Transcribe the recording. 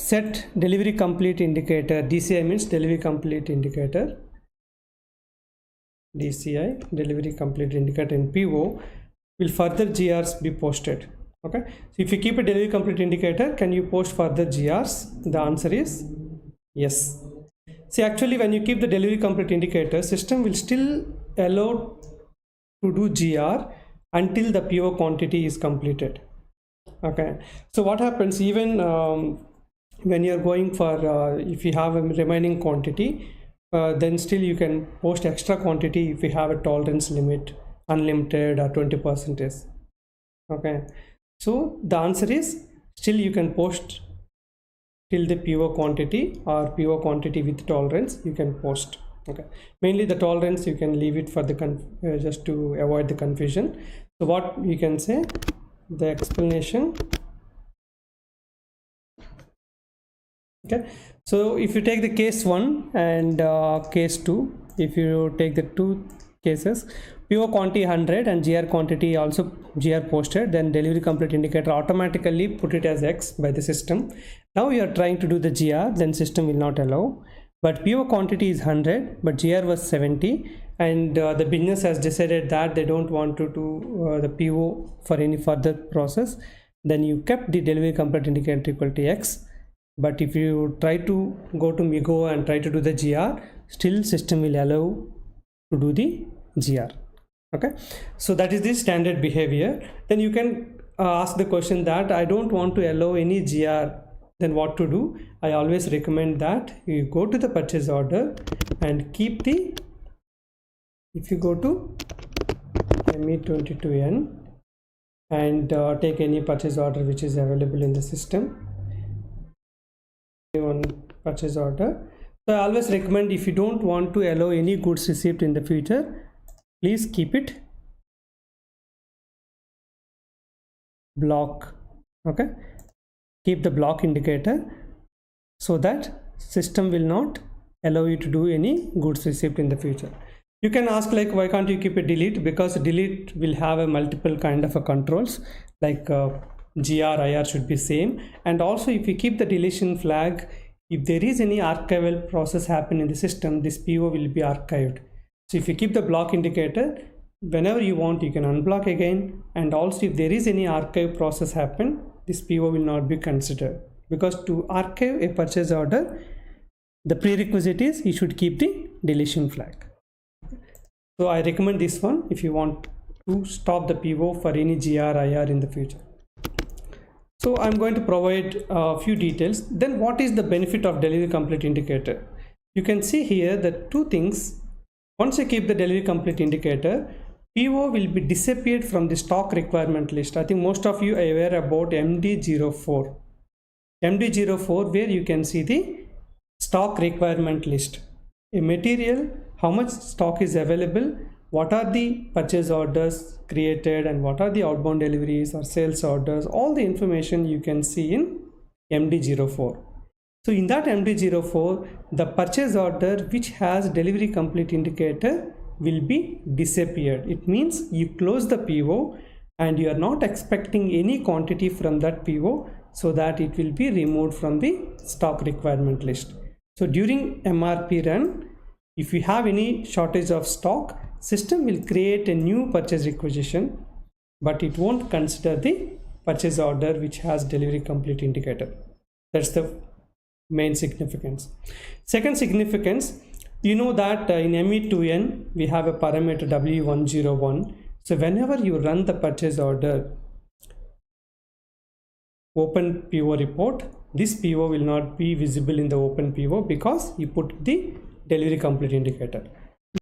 set delivery complete indicator, DCI means delivery complete indicator, DCI delivery complete indicator in PO, will further GRs be posted? Okay, so if you keep a delivery complete indicator, can you post further GRs? The answer is yes. See, actually when you keep the delivery complete indicator, system will still allow to do GR until the PO quantity is completed. Okay, so what happens even when you're going for if you have a remaining quantity, then still you can post extra quantity if you have a tolerance limit, unlimited or 20%. Okay, so the answer is still you can post till the PO quantity or PO quantity with tolerance you can post. Okay, mainly the tolerance you can leave it for the just to avoid the confusion. So what we can say, the explanation. Okay, so if you take the case 1 and case 2, if you take the two cases, PO quantity 100 and GR quantity also GR posted, then delivery complete indicator automatically put it as X by the system. Now you are trying to do the GR, then system will not allow. But PO quantity is 100 but GR was 70, and the business has decided that they don't want to do the PO for any further process, then you kept the delivery complete indicator equal to X. But if you try to go to MIGO and try to do the GR, still system will allow to do the GR. Okay, so that is the standard behavior. Then you can ask the question that I don't want to allow any GR, then what to do? I always recommend that you go to the purchase order and keep the, if you go to ME22N and take any purchase order which is available in the system, on purchase order. So I always recommend, if you don't want to allow any goods received in the future, please keep it block. Okay, keep the block indicator so that system will not allow you to do any goods received in the future. You can ask like, why can't you keep a delete? Because delete will have a multiple kind of a controls, like GR, IR should be same. And also if you keep the deletion flag, if there is any archival process happen in the system, this PO will be archived. So if you keep the block indicator, whenever you want you can unblock again. And also if there is any archive process happen, this PO will not be considered, because to archive a purchase order, the prerequisite is you should keep the deletion flag. So I recommend this one if you want to stop the PO for any GR, IR in the future. So I'm going to provide a few details. Then what is the benefit of delivery complete indicator? You can see here the two things. Once you keep the delivery complete indicator, PO will be disappeared from the stock requirement list. I think most of you are aware about MD04. MD04, where you can see the stock requirement list. A material, how much stock is available, what are the purchase orders created, and what are the outbound deliveries or sales orders, all the information you can see in MD04. So in that MD04, the purchase order which has delivery complete indicator will be disappeared. It means you close the PO and you are not expecting any quantity from that PO, so that it will be removed from the stock requirement list. So during MRP run, if you have any shortage of stock, system will create a new purchase requisition, but it won't consider the purchase order which has delivery complete indicator. That's the main significance. Second significance, you know that in ME2N we have a parameter W101. So whenever you run the purchase order, open PO report, this PO will not be visible in the open PO because you put the delivery complete indicator.